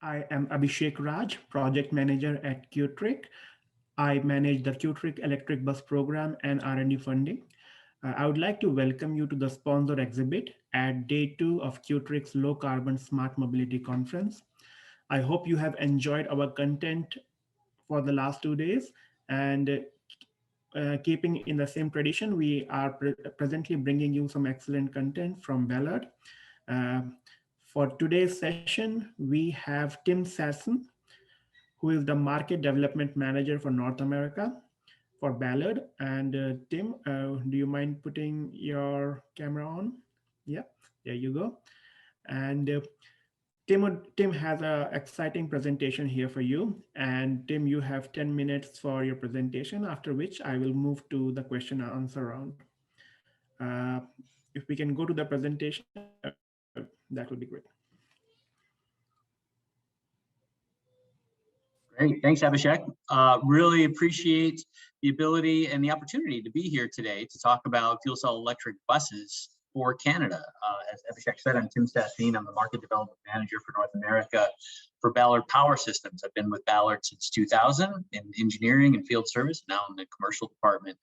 I am Abhishek Raj, project manager at Qtric. I manage the Qtric electric bus program and R&D funding. I would like to welcome you to the sponsor exhibit at day two of Qtric's Low Carbon Smart Mobility Conference. I hope you have enjoyed our content for the last 2 days, and keeping in the same tradition, we are presently bringing you some excellent content from Ballard. Uh, for today's session, we have Tim Sasson, who is the Market Development Manager for North America for Ballard. And Tim, do you mind putting your camera on? Yeah, there you go. And Tim has an exciting presentation here for you. And Tim, you have 10 minutes for your presentation, after which I will move to the question and answer round. Uh, if we can go to the presentation, that would be great. Great, thanks Abhishek. Really appreciate the ability and the opportunity to be here today to talk about fuel cell electric buses for Canada. As Abhishek said, I'm Tim Sasson. I'm the Market Development Manager for North America for Ballard Power Systems. I've been with Ballard since 2000 in engineering and field service, now in the commercial department,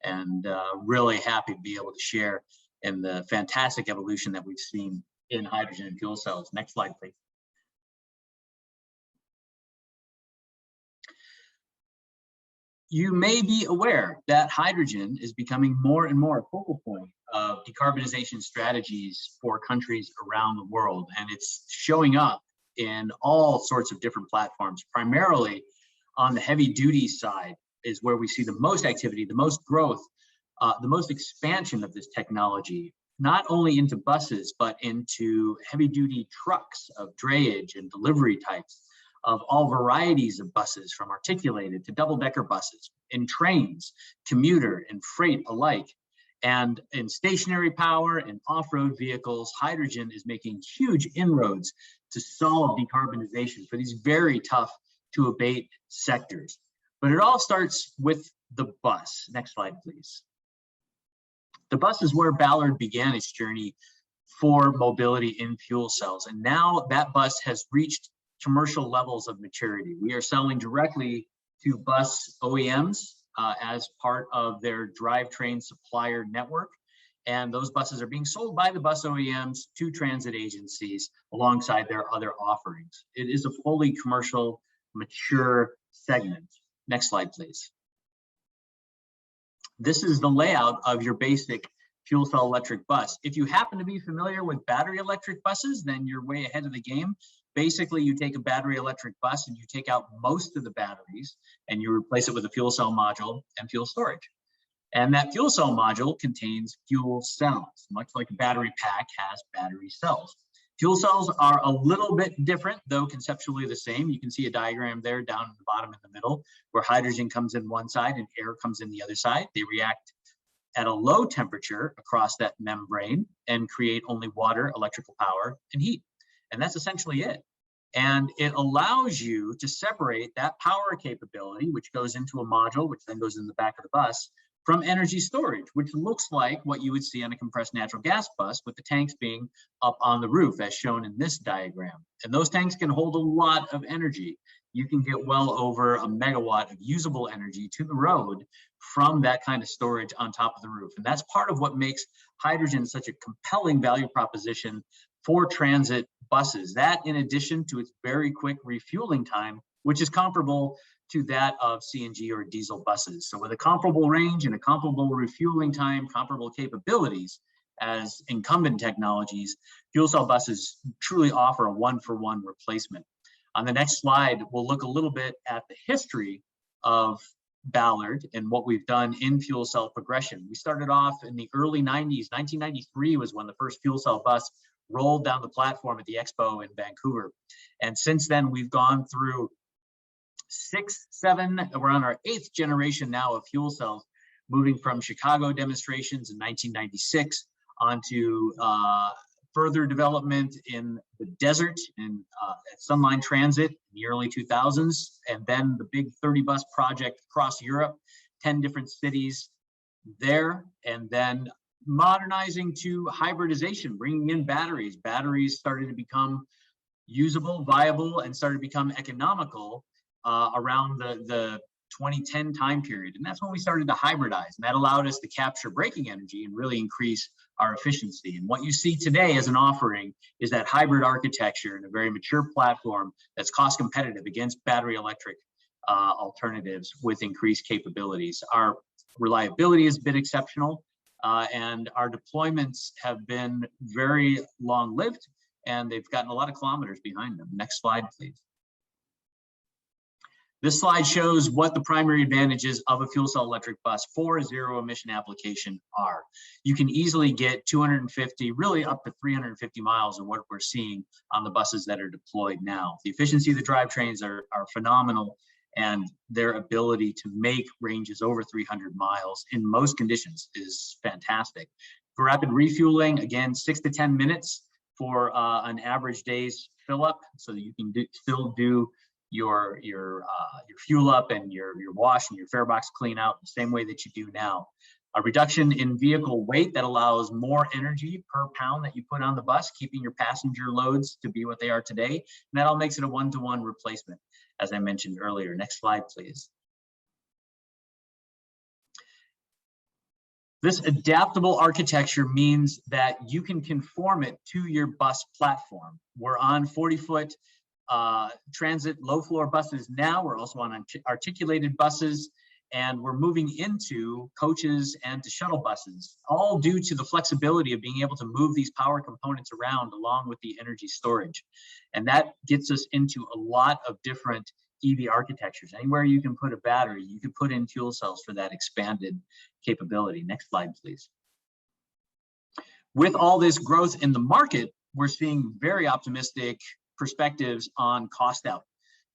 and really happy to be able to share in the fantastic evolution that we've seen in hydrogen and fuel cells. Next slide, please. You may be aware that hydrogen is becoming more and more a focal point of decarbonization strategies for countries around the world, and it's showing up in all sorts of different platforms. Primarily on the heavy duty side is where we see the most activity, the most growth, the most expansion of this technology, not only into buses, but into heavy duty trucks of drayage and delivery types, of all varieties of buses, from articulated to double-decker buses, in trains, commuter and freight alike. And in stationary power and off-road vehicles, hydrogen is making huge inroads to solve decarbonization for these very tough to abate sectors. But it all starts with the bus. Next slide, please. The bus is where Ballard began its journey for mobility in fuel cells. And now that bus has reached commercial levels of maturity. We are selling directly to bus OEMs as part of their drivetrain supplier network. And those buses are being sold by the bus OEMs to transit agencies alongside their other offerings. It is a fully commercial, mature segment. Next slide, please. This is the layout of your basic fuel cell electric bus. If you happen to be familiar with battery electric buses, then you're way ahead of the game. Basically, you take a battery electric bus and you take out most of the batteries and you replace it with a fuel cell module and fuel storage. And that fuel cell module contains fuel cells, much like a battery pack has battery cells. Fuel cells are a little bit different, though conceptually the same. You can see a diagram there down at the bottom in the middle, where hydrogen comes in one side and air comes in the other side. They react at a low temperature across that membrane and create only water, electrical power, and heat. And that's essentially it. And it allows you to separate that power capability, which goes into a module, which then goes in the back of the bus, from energy storage, which looks like what you would see on a compressed natural gas bus, with the tanks being up on the roof, as shown in this diagram. And those tanks can hold a lot of energy. You can get well over a megawatt of usable energy to the road from that kind of storage on top of the roof. And that's part of what makes hydrogen such a compelling value proposition for transit buses. That, in addition to its very quick refueling time, which is comparable to that of CNG or diesel buses. So with a comparable range and a comparable refueling time, comparable capabilities as incumbent technologies, fuel cell buses truly offer a one-for-one replacement. On the next slide, we'll look a little bit at the history of Ballard and what we've done in fuel cell progression. We started off in the early 90s. 1993 was when the first fuel cell bus rolled down the platform at the Expo in Vancouver. And since then, we've gone through 6, 7, we're on our 8th generation now of fuel cells, moving from Chicago demonstrations in 1996 onto further development in the desert and at Sunline Transit in the early 2000s, and then the big 30 bus project across Europe, 10 different cities there, and then modernizing to hybridization, bringing in batteries. Batteries started to become usable, viable, and started to become economical around the 2010 time period. And that's when we started to hybridize. And that allowed us to capture braking energy and really increase our efficiency. And what you see today as an offering is that hybrid architecture and a very mature platform that's cost competitive against battery electric alternatives with increased capabilities. Our reliability has been exceptional, and our deployments have been very long-lived, and they've gotten a lot of kilometers behind them. Next slide, please. This slide shows what the primary advantages of a fuel cell electric bus for a zero emission application are. You can easily get 250, really up to 350 miles of what we're seeing on the buses that are deployed now. The efficiency of the drivetrains are phenomenal, and their ability to make ranges over 300 miles in most conditions is fantastic. For rapid refueling, again, 6 to 10 minutes for an average day's fill up, so that you can still do your fuel up and your wash and your fare box clean out the same way that you do now. A reduction in vehicle weight that allows more energy per pound that you put on the bus, keeping your passenger loads to be what they are today. And that all makes it a one-to-one replacement, as I mentioned earlier. Next slide, please. This adaptable architecture means that you can conform it to your bus platform. We're on 40-foot transit low floor buses now. We're also on articulated buses, and we're moving into coaches and to shuttle buses, all due to the flexibility of being able to move these power components around along with the energy storage. And that gets us into a lot of different EV architectures. Anywhere you can put a battery, you can put in fuel cells for that expanded capability. Next slide, please. With all this growth in the market, we're seeing very optimistic perspectives on cost out.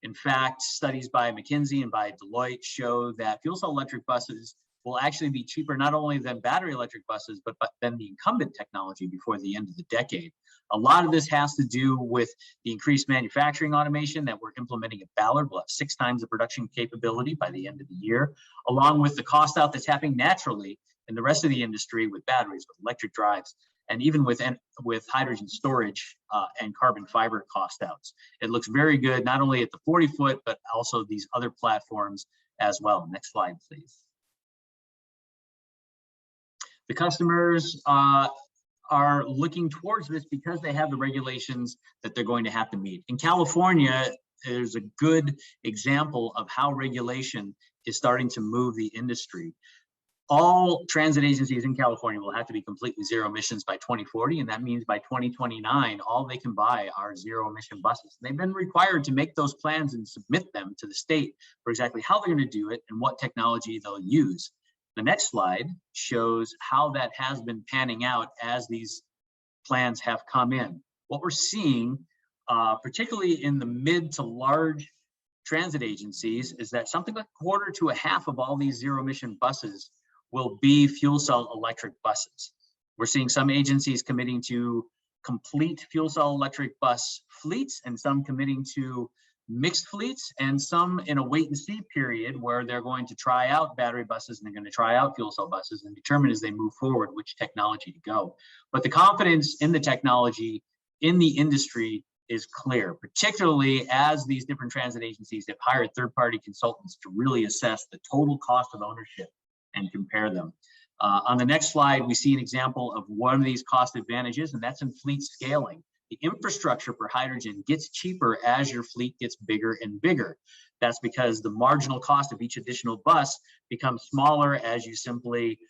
In fact, studies by McKinsey and by Deloitte show that fuel cell electric buses will actually be cheaper not only than battery electric buses, but than the incumbent technology before the end of the decade. A lot of this has to do with the increased manufacturing automation that we're implementing at Ballard. We'll have 6 times the production capability by the end of the year, along with the cost out that's happening naturally in the rest of the industry with batteries, with electric drives, and even with hydrogen storage and carbon fiber cost outs. It looks very good, not only at the 40-foot, but also these other platforms as well. Next slide, please. The customers are looking towards this because they have the regulations that they're going to have to meet. In California, there's a good example of how regulation is starting to move the industry. All transit agencies in California will have to be completely zero emissions by 2040, and that means by 2029, all they can buy are zero emission buses. They've been required to make those plans and submit them to the state for exactly how they're going to do it and what technology they'll use. The next slide shows how that has been panning out as these plans have come in. What we're seeing, particularly in the mid to large transit agencies, is that something like 1/4 to 1/2 of all these zero emission buses will be fuel cell electric buses. We're seeing some agencies committing to complete fuel cell electric bus fleets, and some committing to mixed fleets, and some in a wait and see period where they're going to try out battery buses and they're going to try out fuel cell buses and determine as they move forward which technology to go. But the confidence in the technology in the industry is clear, particularly as these different transit agencies have hired third-party consultants to really assess the total cost of ownership and compare them. On the next slide, we see an example of one of these cost advantages, and that's in fleet scaling. The infrastructure for hydrogen gets cheaper as your fleet gets bigger and bigger. That's because the marginal cost of each additional bus becomes smaller as you simply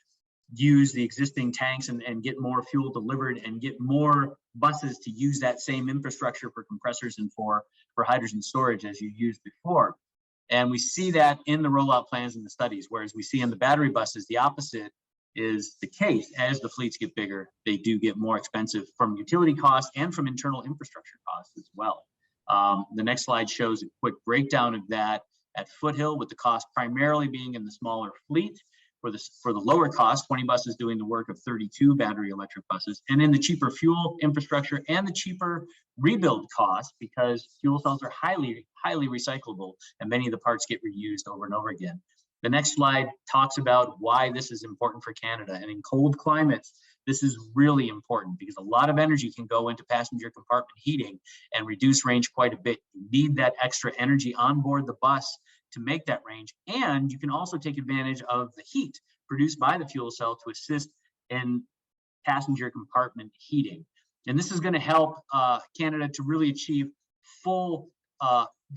use the existing tanks and get more fuel delivered and get more buses to use that same infrastructure for compressors and for hydrogen storage as you used before. And we see that in the rollout plans and the studies, whereas we see in the battery buses, the opposite is the case. As the fleets get bigger, they do get more expensive from utility costs and from internal infrastructure costs as well. The next slide shows a quick breakdown of that at Foothill, with the cost primarily being in the smaller fleet. For the lower cost, 20 buses doing the work of 32 battery electric buses, and in the cheaper fuel infrastructure and the cheaper rebuild costs, because fuel cells are highly recyclable and many of the parts get reused over and over again. The next slide talks about why this is important for Canada. And in cold climates, This is really important because a lot of energy can go into passenger compartment heating and reduce range quite a bit. You need that extra energy on board the bus to make that range. And you can also take advantage of the heat produced by the fuel cell to assist in passenger compartment heating. And this is going to help Canada to really achieve full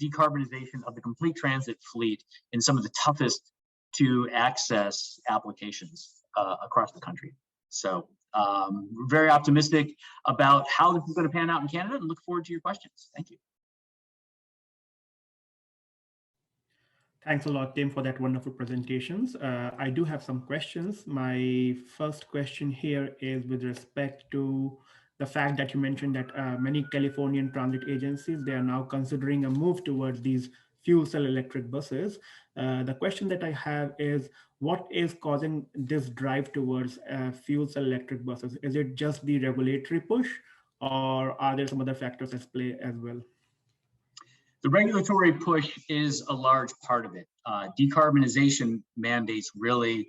decarbonization of the complete transit fleet in some of the toughest to access applications across the country. So we're very optimistic about how this is going to pan out in Canada and look forward to your questions. Thank you. Thanks a lot, Tim, for that wonderful presentations. I do have some questions. My first question here is with respect to the fact that you mentioned that many Californian transit agencies, they are now considering a move towards these fuel cell electric buses. The question that I have is, what is causing this drive towards fuel cell electric buses? Is it just the regulatory push, or are there some other factors at play as well? The regulatory push is a large part of it. Decarbonization mandates really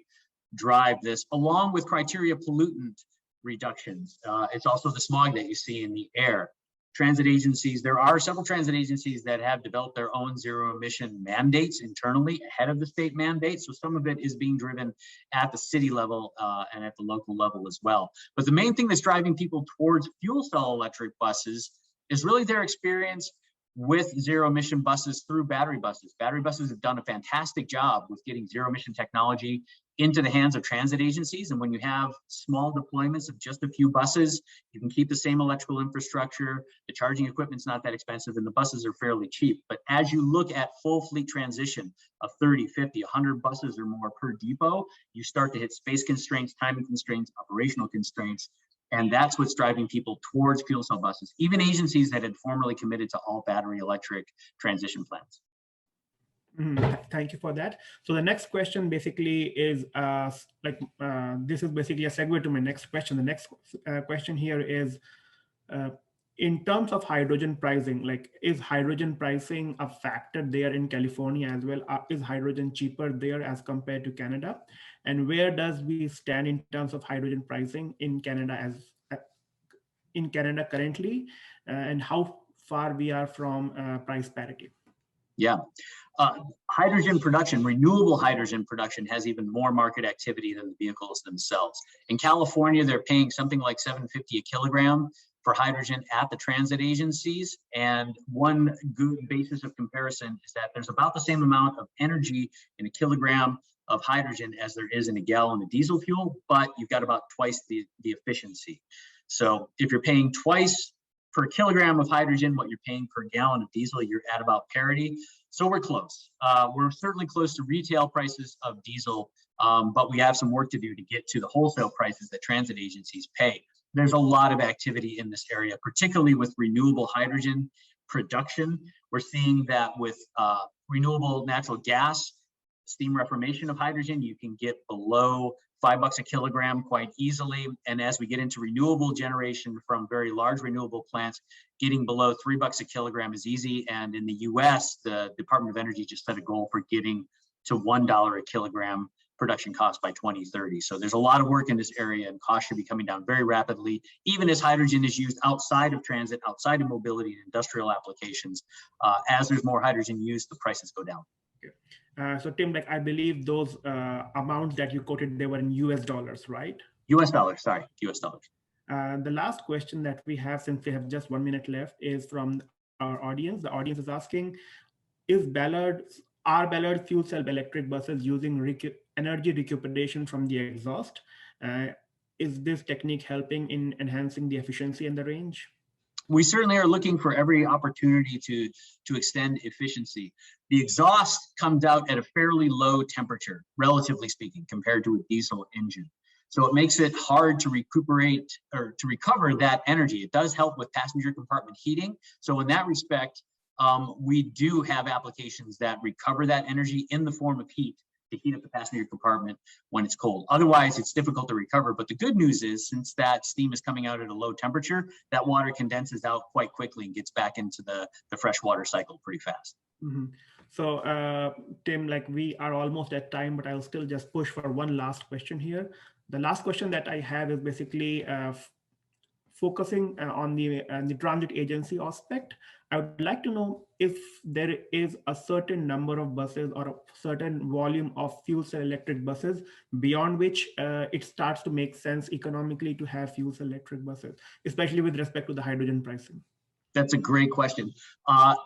drive this, along with criteria pollutant reductions. It's also the smog that you see in the air. Transit agencies, there are several transit agencies that have developed their own zero emission mandates internally ahead of the state mandate. So some of it is being driven at the city level and at the local level as well. But the main thing that's driving people towards fuel cell electric buses is really their experience with zero emission buses through battery buses. Battery buses have done a fantastic job with getting zero emission technology into the hands of transit agencies. And when you have small deployments of just a few buses, you can keep the same electrical infrastructure. The charging equipment's not that expensive and the buses are fairly cheap. But as you look at full fleet transition of 30, 50, 100 buses or more per depot, you start to hit space constraints, timing constraints, operational constraints. And that's what's driving people towards fuel cell buses, even agencies that had formerly committed to all battery electric transition plans. Thank you for that. So the next question basically is this is basically a segue to my next question. The next question here is, in terms of hydrogen pricing, like, is hydrogen pricing a factor there in California as well? Is hydrogen cheaper there as compared to Canada? And where does we stand in terms of hydrogen pricing in Canada currently, and how far we are from price parity? Yeah. Hydrogen production, renewable hydrogen production, has even more market activity than the vehicles themselves. In California, they're paying something like $7.50 a kilogram for hydrogen at the transit agencies. And one good basis of comparison is that there's about the same amount of energy in a kilogram of hydrogen as there is in a gallon of diesel fuel, but you've got about twice the efficiency. So if you're paying twice per kilogram of hydrogen what you're paying per gallon of diesel, you're at about parity. So we're close. We're certainly close to retail prices of diesel, but we have some work to do to get to the wholesale prices that transit agencies pay. There's a lot of activity in this area, particularly with renewable hydrogen production. We're seeing that with renewable natural gas, steam reformation of hydrogen, you can get below $5 a kilogram quite easily. And as we get into renewable generation from very large renewable plants, getting below $3 a kilogram is easy. And in the US, the Department of Energy just set a goal for getting to $1 a kilogram production cost by 2030. So there's a lot of work in this area, and costs should be coming down very rapidly, even as hydrogen is used outside of transit, outside of mobility and industrial applications. As there's more hydrogen used, the prices go down. So Tim, like, I believe those amounts that you quoted, they were in US dollars, right? US dollars, sorry, US dollars. The last question that we have, since we have just 1 minute left, is from our audience. The audience is asking, are Ballard fuel cell electric buses using energy recuperation from the exhaust? Is this technique helping in enhancing the efficiency and the range? We certainly are looking for every opportunity to extend efficiency. The exhaust comes out at a fairly low temperature, relatively speaking, compared to a diesel engine. So it makes it hard to recuperate or to recover that energy. It does help with passenger compartment heating. So in that respect, we do have applications that recover that energy in the form of heat to heat up the passenger compartment when it's cold. Otherwise, it's difficult to recover. But the good news is, since that steam is coming out at a low temperature, that water condenses out quite quickly and gets back into the freshwater cycle pretty fast. Mm-hmm. So Tim, like, we are almost at time, but I'll still just push for one last question here. The last question that I have is basically focusing on the transit agency aspect. I would like to know if there is a certain number of buses or a certain volume of fuel cell electric buses beyond which it starts to make sense economically to have fuel cell electric buses, especially with respect to the hydrogen pricing. That's a great question.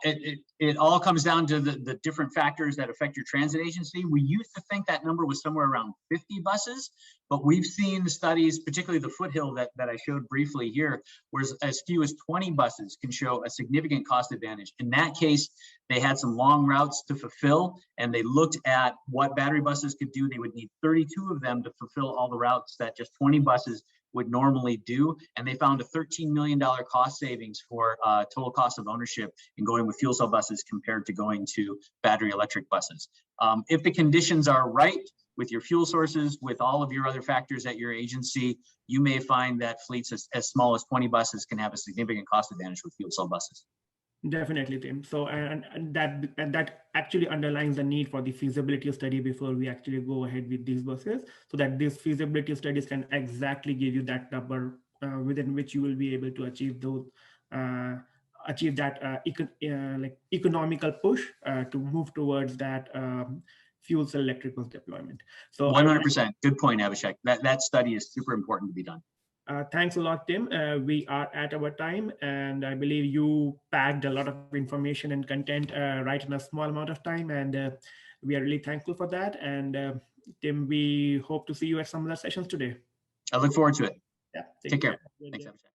It all comes down to the different factors that affect your transit agency. We used to think that number was somewhere around 50 buses, but we've seen studies, particularly the foothill that I showed briefly here, where as few as 20 buses can show a significant cost advantage. In that case, they had some long routes to fulfill, and they looked at what battery buses could do. They would need 32 of them to fulfill all the routes that just 20 buses would normally do, and they found a $13 million cost savings for total cost of ownership in going with fuel cell buses compared to going to battery electric buses. If the conditions are right with your fuel sources, with all of your other factors at your agency, you may find that fleets as small as 20 buses can have a significant cost advantage with fuel cell buses. Definitely, Tim. So, and that actually underlines the need for the feasibility study before we actually go ahead with these buses, so that these feasibility studies can exactly give you that number within which you will be able to achieve those, achieve that like economical push to move towards that fuel cell electric bus deployment. So, 100%. Good point, Abhishek. That study is super important to be done. Thanks a lot, Tim. We are at our time, and I believe you packed a lot of information and content right in a small amount of time, and we are really thankful for that. And Tim, we hope to see you at some other sessions today. I look forward to it. Yeah, Take care. care. Thanks, Abhishek.